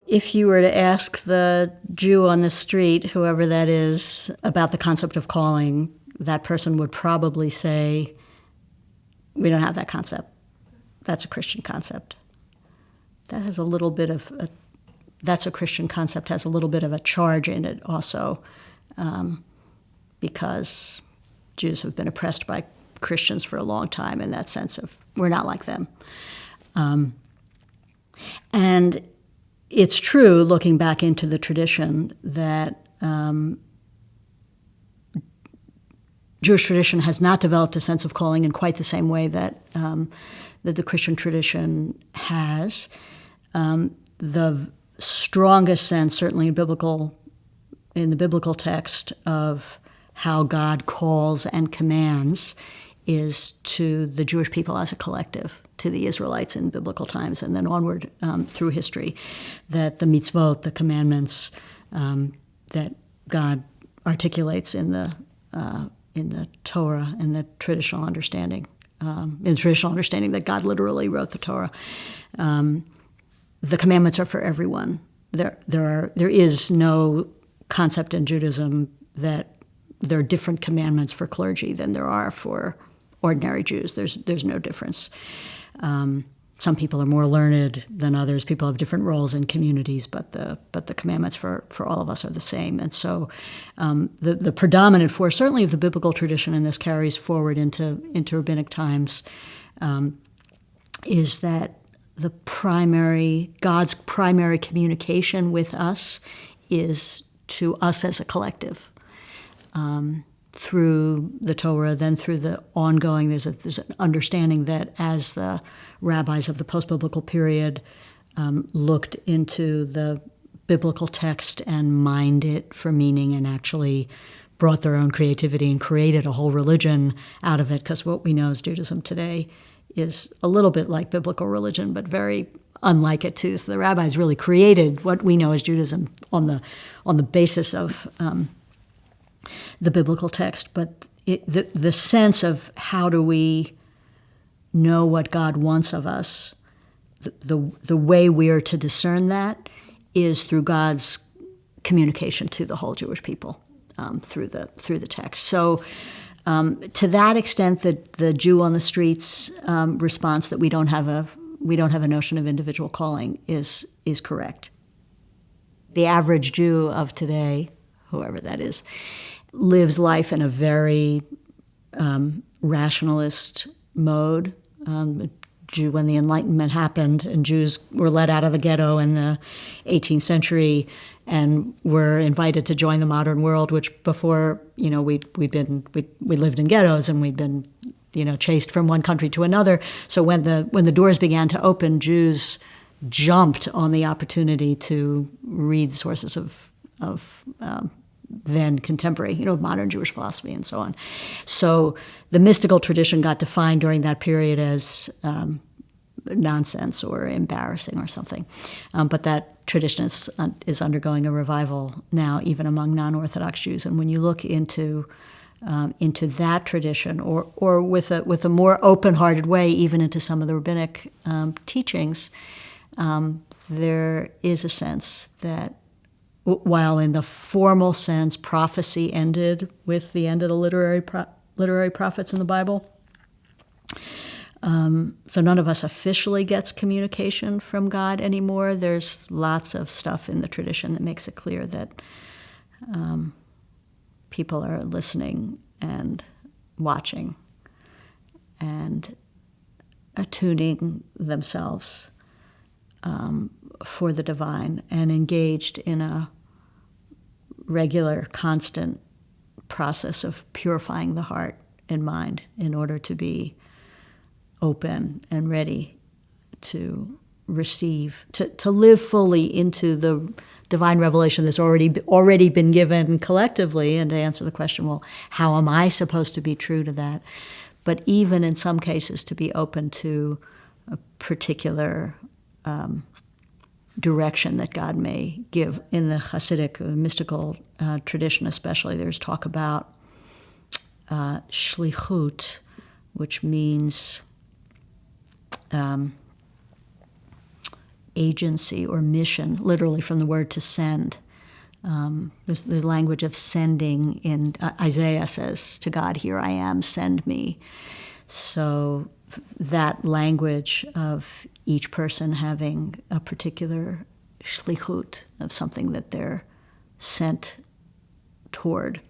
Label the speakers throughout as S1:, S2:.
S1: If you were to ask the Jew on the street, whoever that is, about the concept of calling, that person would probably say, we don't have that concept. That's a Christian concept. That has a little bit of that's a Christian concept, has a little bit of a charge in it also, because Jews have been oppressed by Christians for a long time in that sense of we're not like them. And it's true, looking back into the tradition, that Jewish tradition has not developed a sense of calling in quite the same way that that the Christian tradition has. The strongest sense, certainly in the biblical text, of how God calls and commands is to the Jewish people as a collective, to the Israelites in biblical times, and then onward through history, that the mitzvot, the commandments that God articulates in the Torah, in the traditional understanding, that God literally wrote the Torah. The commandments are for everyone. There is no concept in Judaism that there are different commandments for clergy than there are for ordinary Jews. There's no difference. Some people are more learned than others. People have different roles in communities, but the commandments for all of us are the same. And so the predominant force, certainly of the biblical tradition, and this carries forward into rabbinic times, is that God's primary communication with us is to us as a collective. Through the Torah, then through the ongoing, there's an understanding that as the rabbis of the post-biblical period looked into the biblical text and mined it for meaning and actually brought their own creativity and created a whole religion out of it, because what we know as Judaism today is a little bit like biblical religion, but very unlike it too. So the rabbis really created what we know as Judaism on the basis of the biblical text. But the sense of how do we know what God wants of us, the way we are to discern that is through God's communication to the whole Jewish people through the text. So to that extent, the Jew on the streets response that we don't have a notion of individual calling is correct. The average Jew of today, whoever that is, lives life in a very rationalist mode. When the Enlightenment happened and Jews were let out of the ghetto in the 18th century and were invited to join the modern world, which before, we lived in ghettos and we'd been, chased from one country to another. So when the doors began to open, Jews jumped on the opportunity to read sources of then contemporary, modern Jewish philosophy and so on. So the mystical tradition got defined during that period as nonsense or embarrassing or something. But that tradition is undergoing a revival now, even among non-Orthodox Jews. And when you look into that tradition, or with a more open-hearted way, even into some of the rabbinic teachings, there is a sense that while in the formal sense prophecy ended with the end of the literary prophets in the Bible, so none of us officially gets communication from God anymore. There's lots of stuff in the tradition that makes it clear that people are listening and watching and attuning themselves for the divine and engaged in a regular, constant process of purifying the heart and mind in order to be open and ready to receive, to live fully into the divine revelation that's already been given collectively, and to answer the question, well, how am I supposed to be true to that? But even in some cases to be open to a particular direction that God may give. In the Hasidic, mystical tradition especially, there's talk about shlichut, which means agency or mission, literally from the word to send. There's language of sending in Isaiah says to God, "Here I am, send me." So that language of each person having a particular shlichut of something that they're sent toward.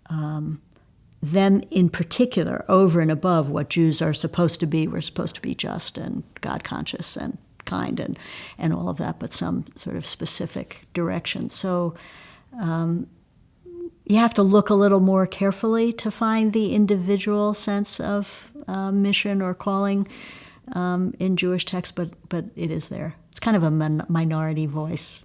S1: Them in particular, over and above what Jews are supposed to be. We're supposed to be just and God-conscious and kind and all of that, but some sort of specific direction. So you have to look a little more carefully to find the individual sense of mission or calling in Jewish texts, but it is there. It's kind of a minority voice.